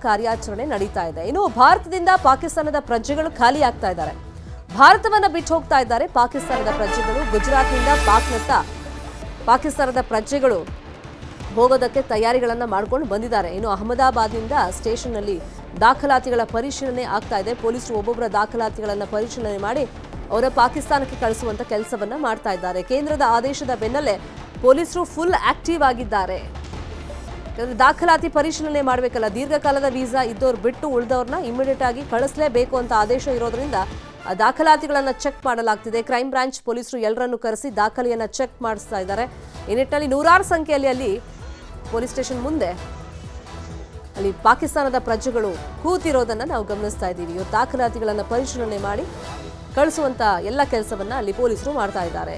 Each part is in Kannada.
ಕಾರ್ಯಾಚರಣೆ ನಡೀತಾ ಇದೆ. ಇನ್ನು ಭಾರತದಿಂದ ಪಾಕಿಸ್ತಾನದ ಪ್ರಜೆಗಳು ಖಾಲಿ ಆಗ್ತಾ ಇದ್ದಾರೆ. ಭಾರತವನ್ನ ಬಿಟ್ಟು ಹೋಗ್ತಾ ಇದ್ದಾರೆ ಪಾಕಿಸ್ತಾನದ ಪ್ರಜೆಗಳು. ಗುಜರಾತ್ನಿಂದ ಪಾಕ್ನತ್ತ ಪಾಕಿಸ್ತಾನದ ಪ್ರಜೆಗಳು ಹೋಗೋದಕ್ಕೆ ತಯಾರಿಗಳನ್ನು ಮಾಡಿಕೊಂಡು ಬಂದಿದ್ದಾರೆ. ಇನ್ನು ಅಹಮದಾಬಾದ್ನಿಂದ ಸ್ಟೇಷನ್ನಲ್ಲಿ ದಾಖಲಾತಿಗಳ ಪರಿಶೀಲನೆ ಆಗ್ತಾ ಇದೆ. ಪೊಲೀಸರು ಒಬ್ಬೊಬ್ಬರ ದಾಖಲಾತಿಗಳನ್ನು ಪರಿಶೀಲನೆ ಮಾಡಿ ಅವರ ಪಾಕಿಸ್ತಾನಕ್ಕೆ ಕಳಿಸುವಂತ ಕೆಲಸವನ್ನ ಮಾಡ್ತಾ ಇದ್ದಾರೆ. ಕೇಂದ್ರದ ಆದೇಶದ ಬೆನ್ನಲ್ಲೇ ಪೊಲೀಸರು ಫುಲ್ ಆಕ್ಟಿವ್ ಆಗಿದ್ದಾರೆ. ದಾಖಲಾತಿ ಪರಿಶೀಲನೆ ಮಾಡಬೇಕಲ್ಲ, ದೀರ್ಘಕಾಲದ ವೀಸಾ ಇದ್ದವ್ರು ಬಿಟ್ಟು ಉಳಿದವ್ರನ್ನ ಇಮಿಡಿಯೇಟ್ ಆಗಿ ಕಳಿಸಲೇಬೇಕು ಅಂತ ಆದೇಶ ಇರೋದ್ರಿಂದ ಆ ದಾಖಲಾತಿಗಳನ್ನು ಚೆಕ್ ಮಾಡಲಾಗ್ತಿದೆ. ಕ್ರೈಮ್ ಬ್ರಾಂಚ್ ಪೊಲೀಸರು ಎಲ್ಲರನ್ನು ಕರೆಸಿ ದಾಖಲೆಯನ್ನು ಚೆಕ್ ಮಾಡಿಸ್ತಾ ಇದ್ದಾರೆ. ಈ ನಿಟ್ಟಿನಲ್ಲಿ ನೂರಾರು ಸಂಖ್ಯೆಯಲ್ಲಿ ಅಲ್ಲಿ ಪೊಲೀಸ್ ಸ್ಟೇಷನ್ ಮುಂದೆ ಅಲ್ಲಿ ಪಾಕಿಸ್ತಾನದ ಪ್ರಜೆಗಳು ಕೂತಿರೋದನ್ನು ನಾವು ಗಮನಿಸ್ತಾ ಇದ್ದೀವಿ. ಇವತ್ತು ದಾಖಲಾತಿಗಳನ್ನು ಪರಿಶೀಲನೆ ಮಾಡಿ ಕಳಿಸುವಂತ ಎಲ್ಲ ಕೆಲಸವನ್ನ ಅಲ್ಲಿ ಪೊಲೀಸರು ಮಾಡ್ತಾ ಇದ್ದಾರೆ.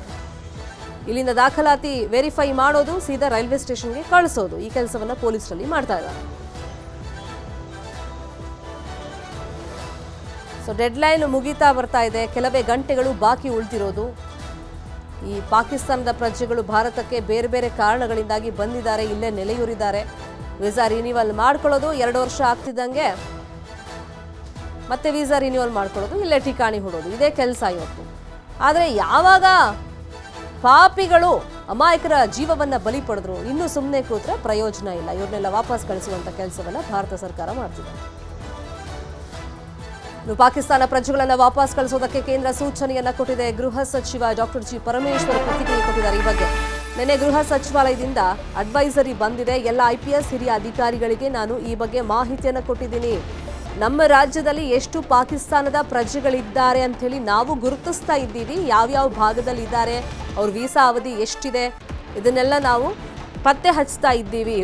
ಇಲ್ಲಿಂದ ದಾಖಲಾತಿ ವೆರಿಫೈ ಮಾಡೋದು, ಸೀದಾ ರೈಲ್ವೆ ಸ್ಟೇಷನ್ಗೆ ಕಳಿಸೋದು, ಈ ಕೆಲಸವನ್ನ ಪೊಲೀಸರಲ್ಲಿ ಮಾಡ್ತಾ ಇದ್ದಾರೆ. ಸೊ ಡೆಡ್ಲೈನ್ ಮುಗೀತಾ ಬರ್ತಾ ಇದೆ. ಕೆಲವೇ ಗಂಟೆಗಳು ಬಾಕಿ ಉಳಿದಿರೋದು. ಈ ಪಾಕಿಸ್ತಾನದ ಪ್ರಜೆಗಳು ಭಾರತಕ್ಕೆ ಬೇರೆ ಬೇರೆ ಕಾರಣಗಳಿಂದಾಗಿ ಬಂದಿದ್ದಾರೆ, ಇಲ್ಲೇ ನೆಲೆಯೂರಿದ್ದಾರೆ. ವೀಸಾ ರಿನ್ಯೂವಲ್ ಮಾಡ್ಕೊಳ್ಳೋದು, 2 ವರ್ಷ ಆಗ್ತಿದ್ದಂಗೆ ಮತ್ತೆ ವೀಸಾ ರಿನ್ಯೂವಲ್ ಮಾಡ್ಕೊಳ್ಳೋದು, ಇಲ್ಲೇ ಠಿಕಾಣಿ ಹೂಡೋದು, ಇದೇ ಕೆಲಸ ಇವತ್ತು. ಆದರೆ ಯಾವಾಗ ಪಾಪಿಗಳು ಅಮಾಯಕರ ಜೀವವನ್ನ ಬಲಿ ಪಡೆದ್ರು, ಇನ್ನೂ ಸುಮ್ಮನೆ ಕೂತ್ರೆ ಪ್ರಯೋಜನ ಇಲ್ಲ. ಇವ್ರನ್ನೆಲ್ಲ ವಾಪಸ್ ಕಳಿಸುವಂತ ಕೆಲಸವನ್ನ ಭಾರತ ಸರ್ಕಾರ ಮಾಡ್ತಿದೆ. ಪಾಕಿಸ್ತಾನ ಪ್ರಜೆಗಳನ್ನ ವಾಪಸ್ ಕಳಿಸೋದಕ್ಕೆ ಕೇಂದ್ರ ಸೂಚನೆಯನ್ನ ಕೊಟ್ಟಿದೆ. ಗೃಹ ಸಚಿವ ಡಾಕ್ಟರ್ ಜಿ ಪರಮೇಶ್ವರ್ ಪ್ರತಿಕ್ರಿಯೆ ಕೊಟ್ಟಿದ್ದಾರೆ. ಈ ಬಗ್ಗೆ ನಿನ್ನೆ ಗೃಹ ಸಚಿವಾಲಯದಿಂದ ಅಡ್ವೈಸರಿ ಬಂದಿದೆ. ಎಲ್ಲ IPS ಹಿರಿಯ ಅಧಿಕಾರಿಗಳಿಗೆ ನಾನು ಈ ಬಗ್ಗೆ ಮಾಹಿತಿಯನ್ನು ಕೊಟ್ಟಿದ್ದೀನಿ. ನಮ್ಮ ರಾಜ್ಯದಲ್ಲಿ ಎಷ್ಟು ಪಾಕಿಸ್ತಾನದ ಪ್ರಜೆಗಳಿದ್ದಾರೆ ಅಂತ ಹೇಳಿ ನಾವು ಗುರುತಿಸ್ತಾ ಇದ್ದೀವಿ. ಯಾವ್ಯಾವ ಭಾಗದಲ್ಲಿ ಇದ್ದಾರೆ, ಅವ್ರ ವೀಸಾ ಅವಧಿ ಎಷ್ಟಿದೆ, ಇದನ್ನೆಲ್ಲ ನಾವು ಪತ್ತೆ ಹಚ್ತಾ ಇದ್ದೀವಿ.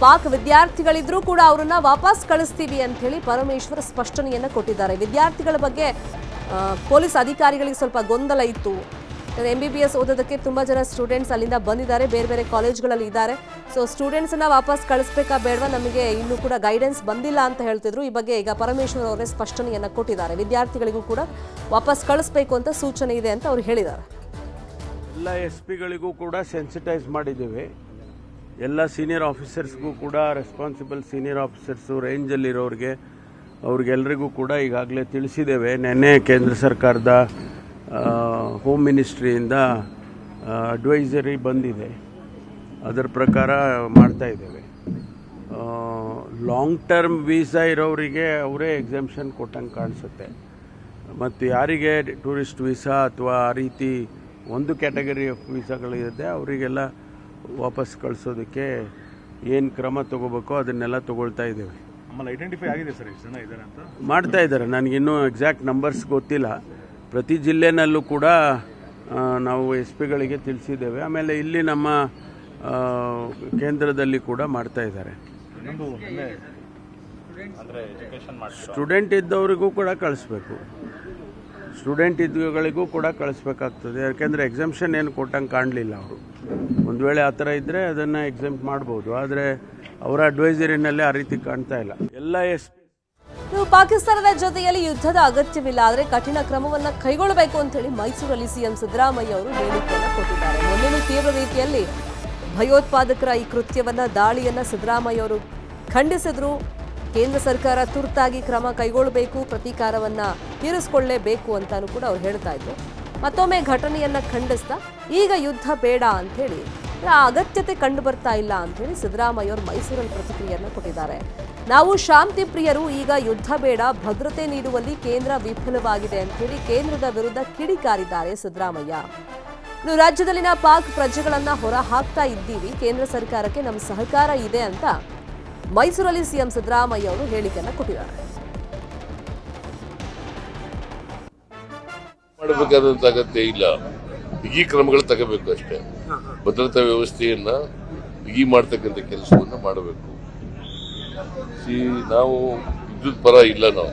ಪಾಕ್ ವಿದ್ಯಾರ್ಥಿಗಳಿದ್ರೂ ಕೂಡ ಅವರನ್ನ ವಾಪಸ್ ಕಳಿಸ್ತೀವಿ ಅಂತ ಹೇಳಿ ಪರಮೇಶ್ವರ್ ಸ್ಪಷ್ಟನೆಯನ್ನ ಕೊಟ್ಟಿದ್ದಾರೆ. ವಿದ್ಯಾರ್ಥಿಗಳ ಬಗ್ಗೆ ಪೊಲೀಸ್ ಅಧಿಕಾರಿಗಳಿಗೆ ಸ್ವಲ್ಪ ಗೊಂದಲ ಇತ್ತು. MBBS ಓದೋದಕ್ಕೆ ತುಂಬಾ ಜನ ಸ್ಟೂಡೆಂಟ್ಸ್ ಅಲ್ಲಿಂದ ಬಂದಿದ್ದಾರೆ, ಬೇರೆ ಬೇರೆ ಕಾಲೇಜ್ಗಳಲ್ಲಿ ಇದ್ದಾರೆ. ಸೊ ಸ್ಟೂಡೆಂಟ್ಸ್ನ ವಾಪಸ್ ಕಳಿಸ್ಬೇಕಾ ಬೇಡವಾ, ನಮಗೆ ಇನ್ನೂ ಕೂಡ ಗೈಡೆನ್ಸ್ ಬಂದಿಲ್ಲ ಅಂತ ಹೇಳ್ತಿದ್ರು. ಈ ಬಗ್ಗೆ ಈಗ ಪರಮೇಶ್ವರ್ ಅವರೇ ಸ್ಪಷ್ಟನೆಯನ್ನ ಕೊಟ್ಟಿದ್ದಾರೆ. ವಿದ್ಯಾರ್ಥಿಗಳಿಗೂ ಕೂಡ ವಾಪಸ್ ಕಳಿಸ್ಬೇಕು ಅಂತ ಸೂಚನೆ ಇದೆ ಅಂತ ಅವ್ರು ಹೇಳಿದ್ದಾರೆ. ಎಲ್ಲ SP ಗಳಿಗೂ ಕೂಡ ಸೆನ್ಸಿಟೈಸ್ ಮಾಡಿದ್ದೇವೆ. ಎಲ್ಲ ಸೀನಿಯರ್ ಆಫೀಸರ್ಸ್ಗೂ ಕೂಡ, ರೆಸ್ಪಾನ್ಸಿಬಲ್ ಸೀನಿಯರ್ ಆಫೀಸರ್ಸು, ರೇಂಜಲ್ಲಿರೋರಿಗೆ, ಅವ್ರಿಗೆಲ್ಲರಿಗೂ ಕೂಡ ಈಗಾಗಲೇ ತಿಳಿಸಿದ್ದೇವೆ. ನಿನ್ನೆ ಕೇಂದ್ರ ಸರ್ಕಾರದ ಹೋಮ್ ಮಿನಿಸ್ಟ್ರಿಯಿಂದ ಅಡ್ವೈಸರಿ ಬಂದಿದೆ, ಅದರ ಪ್ರಕಾರ ಮಾಡ್ತಾ ಇದ್ದೇವೆ. ಲಾಂಗ್ ಟರ್ಮ್ ವೀಸಾ ಇರೋರಿಗೆ ಅವರೇ ಎಕ್ಸಾಮ್ಷನ್ ಕೊಟ್ಟಂಗೆ ಕಾಣಿಸುತ್ತೆ. ಮತ್ತು ಯಾರಿಗೆ ಟೂರಿಸ್ಟ್ ವೀಸಾ ಅಥವಾ ಆ ರೀತಿ ಒಂದು ಕ್ಯಾಟಗರಿ ಆಫ್ ವೀಸಾಗಳಿರುತ್ತೆ ಅವರಿಗೆಲ್ಲ ವಾಪಸ್ ಕಳಿಸೋದಕ್ಕೆ ಏನು ಕ್ರಮ ತಗೋಬೇಕೋ ಅದನ್ನೆಲ್ಲ ತಗೊಳ್ತಾ ಇದ್ದೇವೆ. ಐಡೆಂಟಿಫೈ ಆಗಿದೆ ಸರ್, ಎಷ್ಟು ಜನ ಇದ್ದಾರೆ ಅಂತ ಮಾಡ್ತಾ ಇದ್ದಾರೆ. ನನಗಿನ್ನೂ ಎಕ್ಸಾಕ್ಟ್ ನಂಬರ್ಸ್ ಗೊತ್ತಿಲ್ಲ. ಪ್ರತಿ ಜಿಲ್ಲೆನಲ್ಲೂ ಕೂಡ ನಾವು SP ಗಳಿಗೆ ತಿಳಿಸಿದ್ದೇವೆ. ಆಮೇಲೆ ಇಲ್ಲಿ ನಮ್ಮ ಕೇಂದ್ರದಲ್ಲಿ ಕೂಡ ಮಾಡ್ತಾ ಇದ್ದಾರೆ. ಸ್ಟೂಡೆಂಟ್ ಇದ್ದವರಿಗೂ ಕೂಡ ಕಳಿಸ್ಬೇಕು, ಸ್ಟೂಡೆಂಟ್ ಇದ್ದಗಳಿಗೂ ಕೂಡ ಕಳಿಸ್ಬೇಕಾಗ್ತದೆ. ಯಾಕೆಂದರೆ ಎಕ್ಸಾಮ್ಷನ್ ಏನು ಕೊಟ್ಟಂಗೆ ಕಾಣಲಿಲ್ಲ ಅವರು. ಒಂದು ವೇಳೆ ಆ ಥರ ಇದ್ದರೆ ಅದನ್ನು ಎಕ್ಸಾಮ್ಟ್ ಮಾಡ್ಬೋದು, ಆದರೆ ಅವರ ಅಡ್ವೈಸರಿನಲ್ಲೇ ಆ ರೀತಿ ಕಾಣ್ತಾ ಇಲ್ಲ. ಎಲ್ಲ ಪಾಕಿಸ್ತಾನದ ಜೊತೆಯಲ್ಲಿ ಯುದ್ಧದ ಅಗತ್ಯವಿಲ್ಲ, ಆದರೆ ಕಠಿಣ ಕ್ರಮವನ್ನ ಕೈಗೊಳ್ಳಬೇಕು ಅಂತ ಹೇಳಿ ಮೈಸೂರಲ್ಲಿ CM ಸಿದ್ದರಾಮಯ್ಯ ಅವರು ಹೇಳಿಕೆಯನ್ನು ಕೊಟ್ಟಿದ್ದಾರೆ. ಮೊನ್ನೆ ತೀವ್ರ ರೀತಿಯಲ್ಲಿ ಭಯೋತ್ಪಾದಕರ ಈ ಕೃತ್ಯವನ್ನ, ದಾಳಿಯನ್ನ ಸಿದ್ದರಾಮಯ್ಯ ಅವರು ಖಂಡಿಸಿದ್ರು. ಕೇಂದ್ರ ಸರ್ಕಾರ ತುರ್ತಾಗಿ ಕ್ರಮ ಕೈಗೊಳ್ಳಬೇಕು, ಪ್ರತೀಕಾರವನ್ನ ತೀರಿಸಿಕೊಳ್ಳಲೇಬೇಕು ಅಂತಾನು ಕೂಡ ಅವ್ರು ಹೇಳ್ತಾ ಇದ್ರು. ಮತ್ತೊಮ್ಮೆ ಘಟನೆಯನ್ನ ಖಂಡಿಸ್ತಾ ಈಗ ಯುದ್ಧ ಬೇಡ ಅಂತ ಹೇಳಿ, ಆ ಅಗತ್ಯತೆ ಕಂಡು ಬರ್ತಾ ಇಲ್ಲ ಅಂತ ಹೇಳಿ ಸಿದ್ದರಾಮಯ್ಯ ಅವರು ಮೈಸೂರಲ್ಲಿ ಪ್ರತಿಕ್ರಿಯೆಯನ್ನು ಕೊಟ್ಟಿದ್ದಾರೆ. ನಾವು ಶಾಂತಿ ಪ್ರಿಯರು, ಈಗ ಯುದ್ಧ ಬೇಡ, ಭದ್ರತೆ ನೀಡುವಲ್ಲಿ ಕೇಂದ್ರ ವಿಫಲವಾಗಿದೆ ಅಂತ ಹೇಳಿ ಕೇಂದ್ರದ ವಿರುದ್ಧ ಕಿಡಿಕಾರಿದ್ದಾರೆ ಸಿದ್ದರಾಮಯ್ಯ. ಇನ್ನು ರಾಜ್ಯದಲ್ಲಿನ ಪಾಕ್ ಪ್ರಜೆಗಳನ್ನ ಹೊರ ಹಾಕ್ತಾ ಇದ್ದೀವಿ, ಕೇಂದ್ರ ಸರ್ಕಾರಕ್ಕೆ ನಮ್ಮ ಸಹಕಾರ ಇದೆ ಅಂತ ಮೈಸೂರಲ್ಲಿ CM ಸಿದ್ದರಾಮಯ್ಯ ಅವರು ಹೇಳಿಕೆಯನ್ನು ಕೊಟ್ಟಿದ್ದಾರೆ. ಮಾಡಬೇಕಾದಂತ ಅಗತ್ಯ ಇಲ್ಲ, ಬಿಗಿ ಕ್ರಮಗಳು ತಗೋಬೇಕು ಅಷ್ಟೇ. ಭದ್ರತಾ ವ್ಯವಸ್ಥೆಯನ್ನ ಬಿಗಿ ಮಾಡ್ತಕ್ಕಂಥ ಕೆಲಸವನ್ನ ಮಾಡಬೇಕು. ನಾವು ವಿದ್ಯುತ್ ಪರ ಇಲ್ಲ, ನಾವು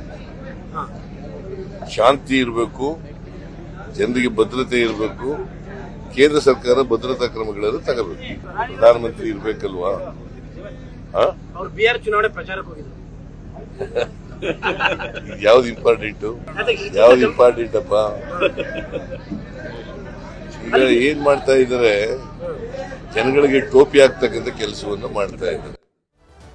ಶಾಂತಿ ಇರಬೇಕು, ಜನರಿಗೆ ಭದ್ರತೆ ಇರಬೇಕು. ಕೇಂದ್ರ ಸರ್ಕಾರ ಭದ್ರತಾ ಕ್ರಮಗಳನ್ನು ತಗೋಬೇಕು. ಪ್ರಧಾನಮಂತ್ರಿ ಇರ್ಬೇಕಲ್ವಾ? ಬಿಹಾರ ಚುನಾವಣೆ ಪ್ರಚಾರಕ್ಕೆ ಹೋಗಿದ್ರು. ಯಾವ್ದು ಇಂಪಾರ್ಟೆಂಟ್ ಅಪ್ಪ? ಈಗ ಏನ್ ಮಾಡ್ತಾ ಇದ್ದಾರೆ, ಜನಗಳಿಗೆ ಟೋಪಿ ಆಗ್ತಕ್ಕಂಥ ಕೆಲಸವನ್ನ ಮಾಡ್ತಾ ಇದ್ದಾರೆ.